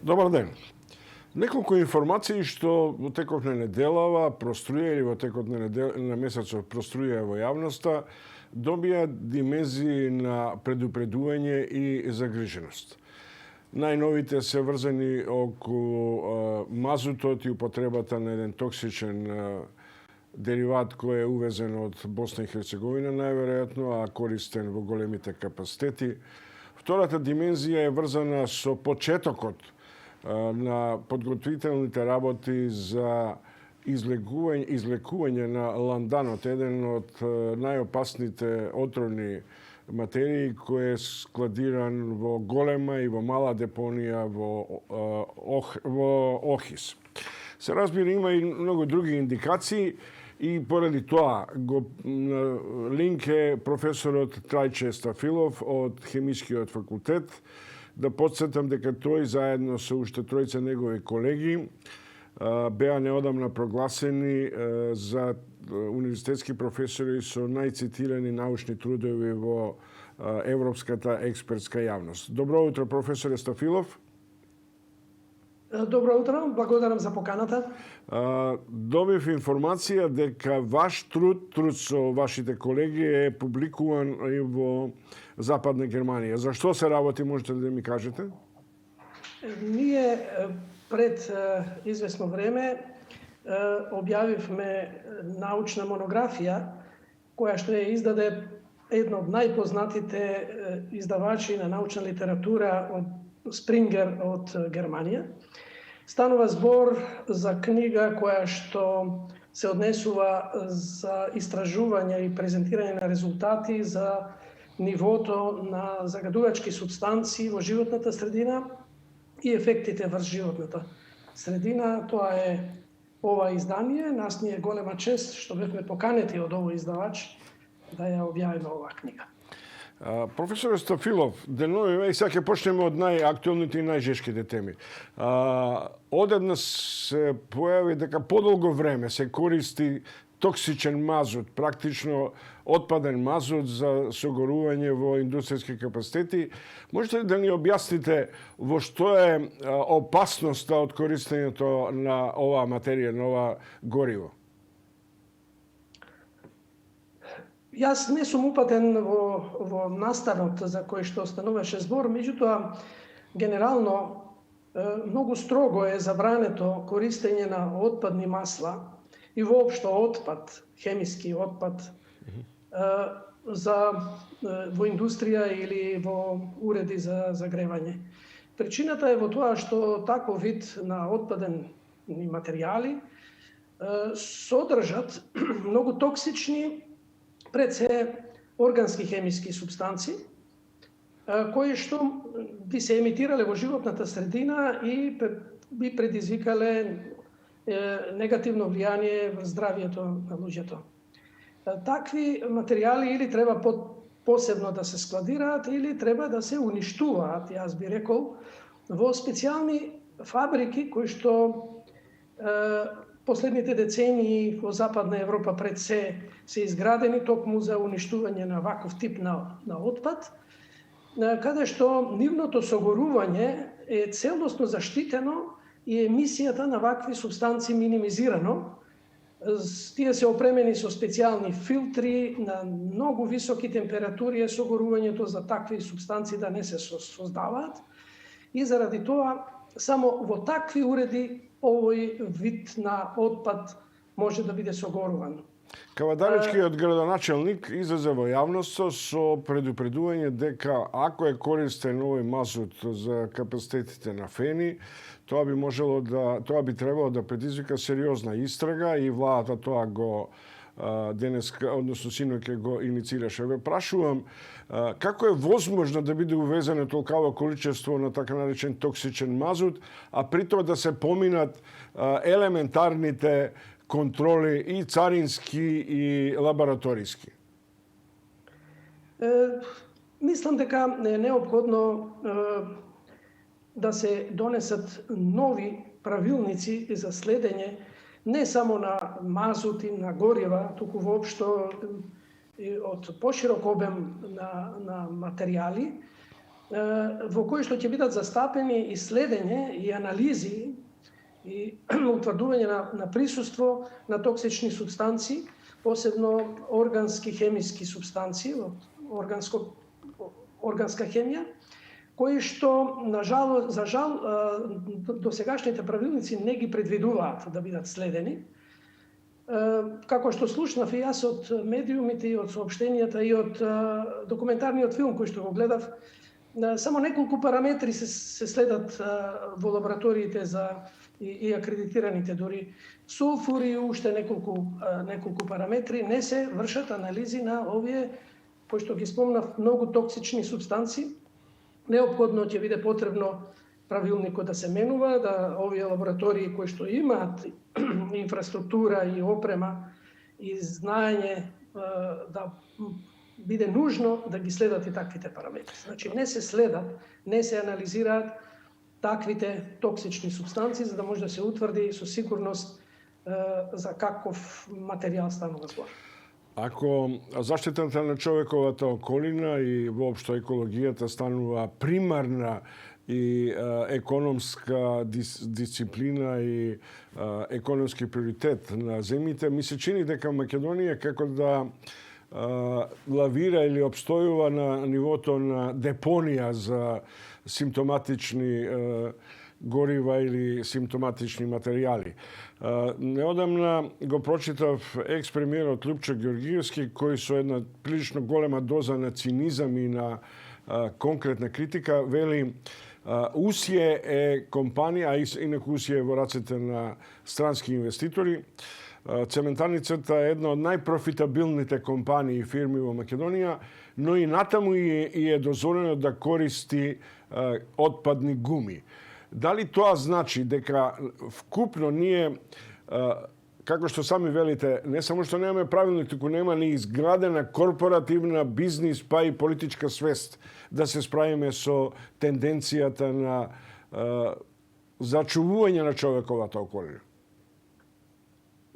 Добар ден. Неколку информации што во текот на неделава проструја или во текот на месецот проструја во јавноста, добија димензии на предупредување и загриженост. Најновите се врзани околу мазутот и употребата на еден токсичен дериват кој е увезен од Босна и Херцеговина најверојатно, а користен во големите капацитети. Втората димензија е врзана со почетокот на подготвителните работи за излекување на ланданот, еден од најопасните отровни материи кој е складиран во голема и во мала депонија во Охис. Се разбира, има и многу други индикации и поради тоа линк е професорот Трајче Стафилов од Хемискиот факултет. Да подсетам дека тој заедно со уште тројца негови колеги беа неодамна прогласени за универзитетски професори со најцитирани научни трудови во европската експертска јавност. Добро утро, професоре Стафилов. Добро утро, благодарам за поканата. Добив информација дека ваш труд со вашите колеги е публикуван и во Западна Германија. Зашто се работи, можете да ми кажете? Ние пред известно време објавивме научна монографија која што ја издаде едно од најпознатите издавачи на научна литература од Спрингер од Германија. Станува збор за книга која што се однесува за истражување и презентирање на резултати за нивото на загадувачки супстанции во животната средина и ефектите врз животната средина. Тоа е ова издание. Нас ни е голема чест што бевме поканети од овој издавач да ја објавиме оваа книга. Професор Стафилов, денови, сега ќе почнеме од најактуелните и најжешките теми. Одеднаш се појави дека подолго време се користи токсичен мазут, практично отпаден мазут за согорување во индустријски капацитети. Можете ли да ни објасните во што е опасноста од користењето на оваа материја, на ова гориво? Јас не сум упатен во настанот за кој што стануваше збор, меѓутоа генерално многу строго е забрането користење на отпадни масла и воопшто отпад, хемиски отпад во индустрија или во уреди за загревање. Причината е во тоа што таков вид на отпадени материјали содржат многу токсични пред се органски хемиски супстанции, кои што би се емитирале во животната средина и би предизвикале негативно влијание врз здравието на луѓето. Такви материјали или треба посебно да се складираат, или треба да се уништуваат, јас би рекол, во специјални фабрики кои што последните децении во Западна Европа пред се изградени токму за уништување на ваков тип на отпад, каде што нивното согорување е целосно заштитено и емисијата на вакви субстанции минимизирано. Тие се опремени со специјални филтри на многу високи температури е согорувањето за такви субстанции да не се создаваат. И заради тоа, само во такви уреди овој вид на отпад може да биде согоруван. Кавадаречкиот градоначелник излезе во јавноста со предупредување дека ако е користен овој мазут за капацитетите на фени, тоа би требало да предизвика сериозна истрага и владата тоа го денес, односно синоќ го иницираше. Ве прашувам, како е возможно да биде увезено толкаво количество на така наречен токсичен мазут, а при тоа да се поминат елементарните контроли и царински и лабораториски? Мислам дека е неопходно да се донесат нови правилници за следење не само на мазут и на горива, туку воопшто од поширок обем на материјали, во кои што ќе бидат застапени исследење и анализи и утврдување на присуство на токсични супстанции, посебно органски хемиски супстанции од органска хемија, кои што, за жал, досегашните правилници не ги предвидуваат да бидат следени. Како што слушнав и јас од медиумите и од соопштенијата и од документарниот филм кој што го гледав, само неколку параметри се следат во лабораториите и акредитираните дури сулфур и уште неколку параметри, не се вршат анализи на овие кои што ги спомнав многу токсични супстанции. Неопходно ќе биде потребно правилникот да се менува, да овие лаборатории кои што имаат инфраструктура и опрема и знаење да биде нужно да ги следат и таквите параметри. Значи не се следат, не се анализираат таквите токсични супстанции за да може да се утврди со сигурност за каков материјал станува збор. Ако заштитата на човековата околина и воопшто екологијата станува примарна и економска дисциплина и економски приоритет на земјите, ми се чини дека Македонија како да лавира или обстојува на нивото на депонија за симптоматични горива или симптоматични материјали. Неодамна го прочитав екс-премиерот Љупчо Ѓорѓиевски, кој со една прилично голема доза на цинизам и на конкретна критика вели Усје е компанија, а инаку Усје е во рацете на странски инвеститори. Цементарницата е една од најпрофитабилните компании и фирми во Македонија, но и натаму и е дозволено да користи отпадни гуми. Дали тоа значи дека вкупно ние, како што сами велите, не само што немаме правилник, туку нема ни изградена корпоративна бизнис, па и политичка свест да се справиме со тенденцијата на зачувување на човековата околина?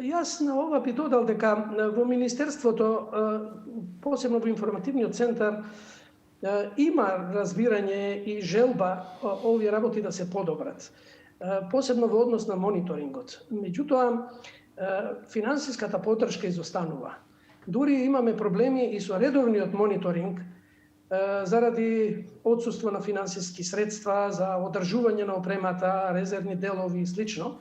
Јас на ова би додал дека во Министерството, посебно во информативниот центар, има разбирање и желба овие работи да се подобрат, посебно во однос на мониторингот. Меѓутоа, финансиската поддршка изостанува. Дури имаме проблеми и со редовниот мониторинг заради отсуство на финансиски средства за одржување на опремата, резервни делови и слично.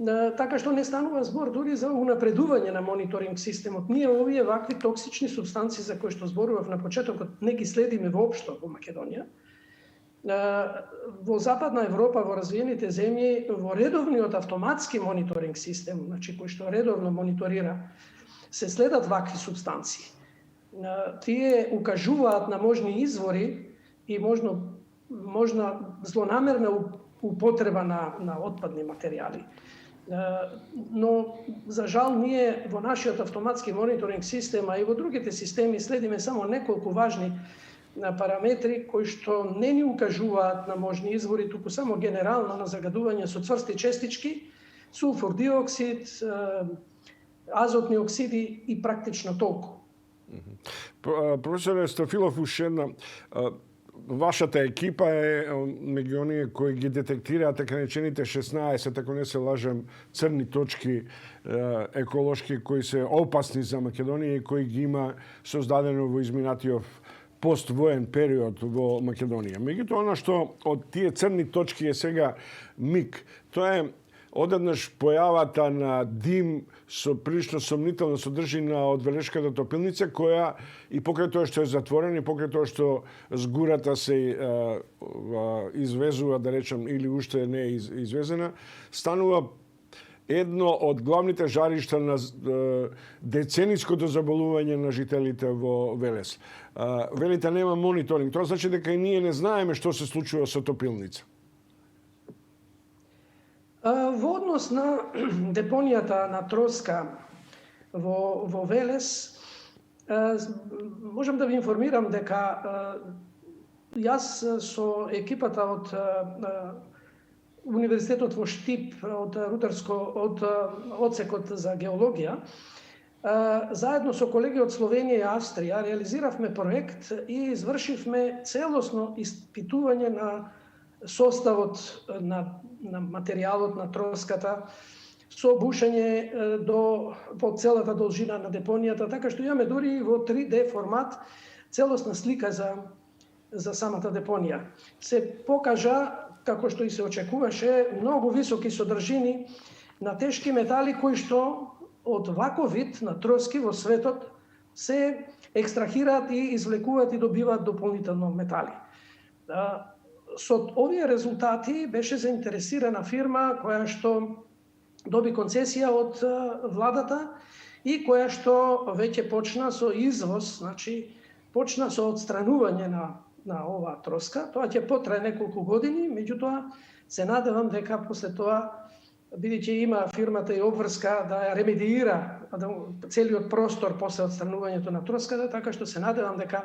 Така што не станува збор дури за унапредување на мониторинг системот. Ние овие вакви токсични супстанции за кои што зборував на почетокот не ги следиме воопшто во Македонија. Во Западна Европа, во развиените земји, во редовниот автоматски мониторинг систем, значи кој што редовно мониторира, се следат вакви супстанции. Тие укажуваат на можни извори и можна злонамерна употреба на отпадни материјали. Но, за жал, ние во нашиот автоматски мониторинг систем, а и во другите системи следиме само неколку важни параметри кои што не ни укажуваат на можни извори, туку само генерално на загадување со цврсти честички, сулфур диоксид, азотни оксиди и практично толку. Професоре Стафилов, уште една, вашата екипа е меѓу оние кои ги детектираат така наречените 16, ако не се лажем, црни точки еколошки кои се опасни за Македонија и кои ги има создадено во изминатиот поствоен период во Македонија. Меѓутоа, она што од тие црни точки е сега миг, тоа е одеднаш појавата на дим со прилично сомнителна содржина од Велешката топилница, која и покрај тоа што е затворена, и покрај тоа што згурата се извезува, да речем, или уште не е извезена, станува едно од главните жаришта на децениското заболување на жителите во Велес. Велите нема мониторинг. Тоа значи дека и ние не знаеме што се случува со топилница. Во однос на депонијата на Троска во Велес, можам да ви информирам дека јас со екипата од Универзитетот во Штип, од одсекот за геологија, Заедно со колеги од Словенија и Австрија реализиравме проект и извршивме целосно испитување на составот на материјалот на троската, со бушење по целата должина на депонијата, така што имаме дури и во 3D формат целосна слика за самата депонија. Се покажа, како што и се очекуваше, многу високи содржини на тешки метали кои што од ваков вид на троски во светот се екстрахираат и извлекуваат и добиваат дополнително метали. Со овие резултати беше заинтересирана фирма која што доби концесија од владата и која што веќе почна со извоз, значи почна со отстранување на оваа троска. Тоа ќе потрае неколку години, меѓутоа се надевам дека после тоа, бидејќи има фирмата и обврска да ја ремедиира целиот простор после отстранувањето на троската, така што се надевам дека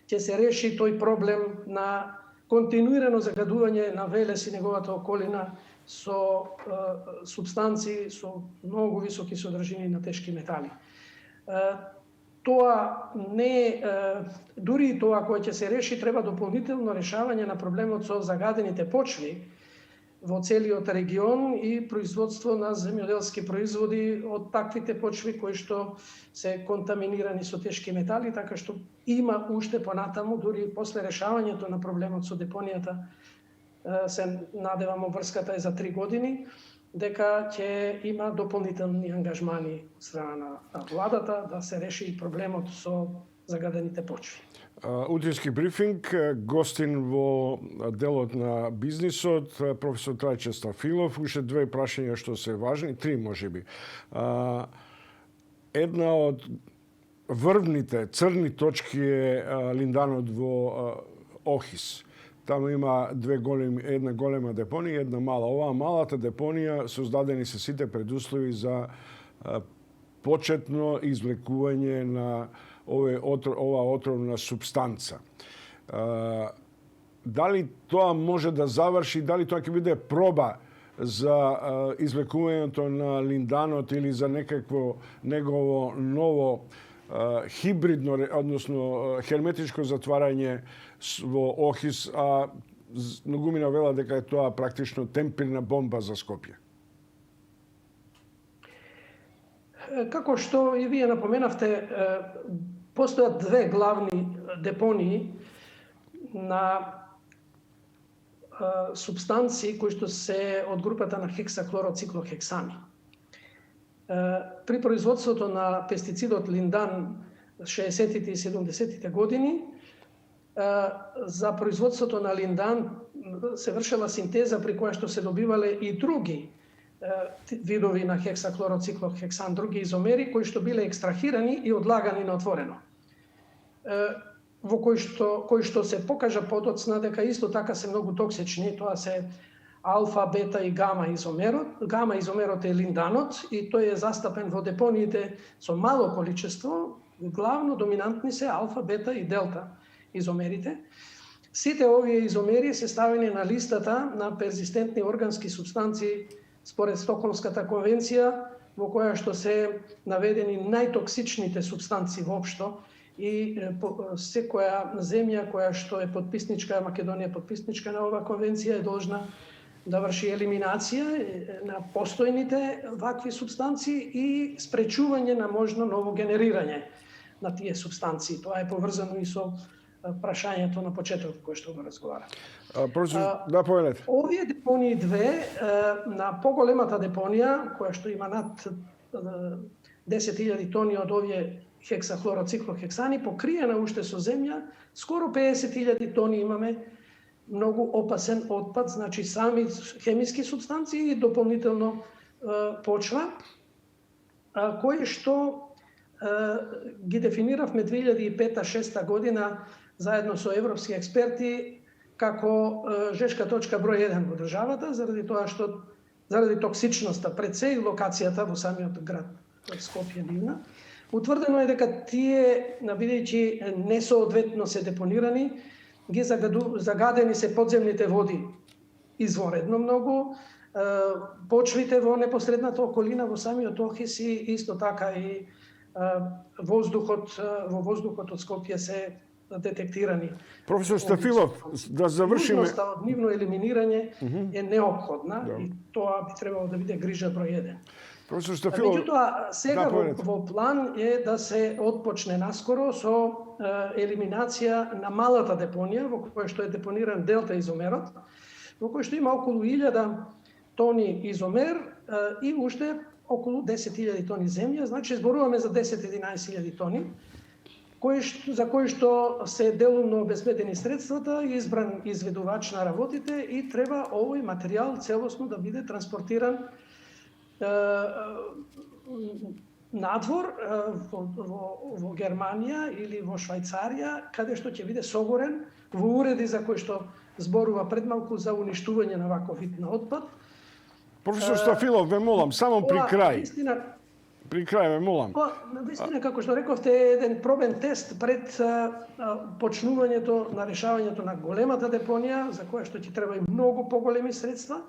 ќе се реши тој проблем на континуирано загадување на Велес и неговата околина со супстанции со многу високи содржини на тешки метали. Тоа не дури и тоа кое ќе се реши, треба дополнително решавање на проблемот со загадените почви во целиот регион и производство на земјоделски производи од таквите почви кои што се контаминирани со тешки метали, така што има уште понатаму, дури после решавањето на проблемот со депонијата, се надевам обврската е за 3 години, дека ќе има дополнителни ангажмани од страна на владата да се реши и проблемот со загадените почви. Утрински брифинг, гостин во делот на бизнисот, професор Трајче Стафилов. Уште 2 прашања што се важни, 3 можеби. Една од врвните црни точки е линданот во Охис. Таму има една голема депонија и една мала. Оваа малата депонија создадени се сите предуслови за почетно извлекување на оваа отровна супстанца. Дали тоа може да заврши, дали тоа ќе биде проба за извлекувањето на линданот или за некакво негово ново хибридно, односно херметичко затварање во Охис, а многумина велат дека е тоа практично темпирна бомба за Скопје. Како што и вие напоменавте, постојат 2 главни депонии на супстанции кои што се од групата на хексахлороциклохексани. При производството на пестицидот линдан 60-тите и 70-тите години, за производството на линдан се вршела синтеза при која што се добивале и други видови на хексахлороциклохексан, други изомери кои што биле екстрахирани и одлагани на отворено. Во кои што се покажа подоцна дека исто така се многу токсични, тоа се алфа, бета и гама изомерот. Гама изомерот е линданот и тој е застапен во депониите со мало количество, главно доминантни се алфа, бета и делта изомерите. Сите овие изомери се ставени на листата на перзистентни органски супстанции според Стокхолмската конвенција, во која што се наведени најтоксичните супстанции воопшто и секоја земја која што е подписничка, Македонија подписничка на оваа конвенција, е должна да врши елиминација на постојните вакви супстанции и спречување на можно ново генерирање на тие супстанции. Тоа е поврзано и со прашањето на почетокот кој што го разговара. Да, повелете. Овие депонии 2, на поголемата депонија, која што има над 10.000 тони од овие хексахлороциклохексани, покриена уште со земја, скоро 50.000 тони имаме многу опасен отпад, значи сами хемиски супстанции и дополнително почва, кои што ги дефиниравме 2005-2006 година заедно со европски експерти како жешка точка број 1 во државата, заради токсичноста пред се и локацијата во самиот град Скопје нивна. Утврдено е дека тие, бидејќи несоодветно се депонирани, ги загадени се подземните води изворедно многу, почвите во непосредната околина во самиот Охис и исто така и во воздухот од Скопје се детектирани. Професор Стафилов, да завршиме... Нужноста од нивно елиминирање е неопходна и тоа би требало да биде грижа број 1. Професор Стафилов... Меѓутоа, сега во план е да се отпочне наскоро со елиминација на малата депонија, во која што е депониран делта изомерот, во кој што има околу 1000 тони изомер и уште околу 10.000 тони земја, значи зборуваме за 10-11.000 тони, за кои што се делумно обезбедени средствата, избран изведувач на работите и треба овој материјал целосно да биде транспортиран надвор во Германија или во Швајцарија, каде што ќе биде согорен во уреди за кои што зборува предмалку за уништување на ваков вид на отпад. Професор Стафилов, ве молам, само при крај. При крај, ве молам. Вистина, како што рековте, е еден пробен тест пред почнувањето на решавањето на големата депонија, за која што ќе треба и многу поголеми средства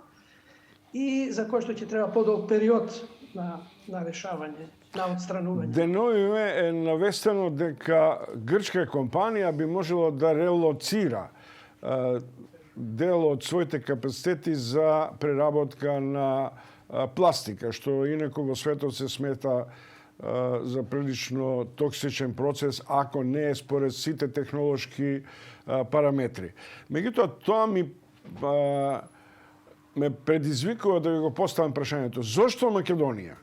и за која што ќе треба подолг период на решавање, на отстранување. Деновиве е навестено дека грчка компанија би можела да релоцира дел од своите капацитети за преработка на пластика, што инаку во светот се смета за прилично токсичен процес, ако не е според сите технолошки параметри. Меѓутоа, тоа ме предизвикува да ви го поставам прашањето. Зошто Македонија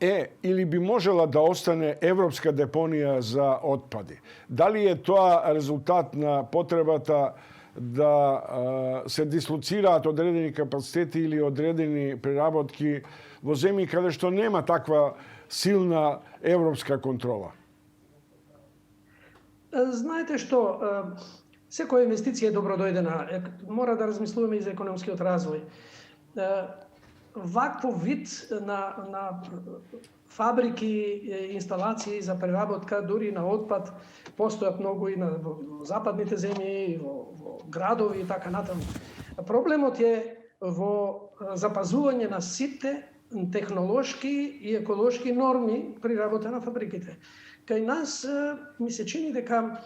е или би можела да остане европска депонија за отпади? Дали е тоа резултат на потребата да се дислоцираат одредени капацитети или одредени преработки во земји каде што нема таква силна европска контрола? Знаете што, секоја инвестиција е добродојдена. Мора да размислуваме и за економскиот развој. Ваков вид на фабрики, инсталации за преработка, дури на отпад, постојат многу и во западните земји, и во градови и така натаму. Проблемот е во запазување на сите технолошки и еколошки норми при работа на фабриките. Кај нас ми се чини дека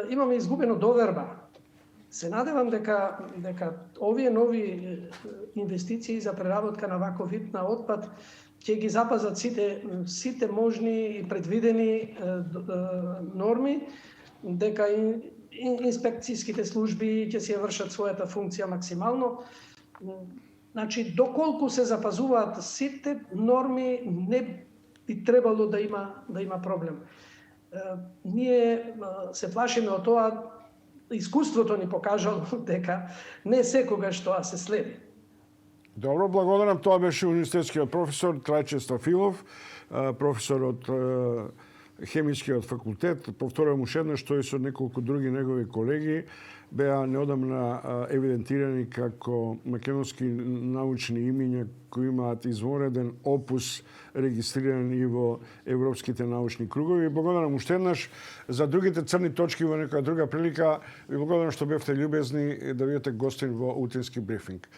имаме изгубено доверба. Се надевам дека овие нови инвестиции за преработка на ваков вид на отпад ќе ги запазат сите можни и предвидени норми, дека инспекцијските служби ќе си ја вршат својата функција максимално. Значи, доколку се запазуваат сите норми, не би требало да има проблем. Ние се плашиме од тоа, искуството ни покажало дека не секогаш тоа се следи. Добро, благодарам. Тоа беше универзитетскиот професор Трајче Стафилов, професор од Хемискиот факултет. Повторувам уште еднаш, тој со неколку други негови колеги беа неодамна евидентирани како македонски научни имиња кои имаат извореден опус регистрирани во европските научни кругови. Благодарам уште еднаш. За другите црни точки во некоја друга прилика ви благодарам што бевте љубезни да бидете гостин во утрински брифинг.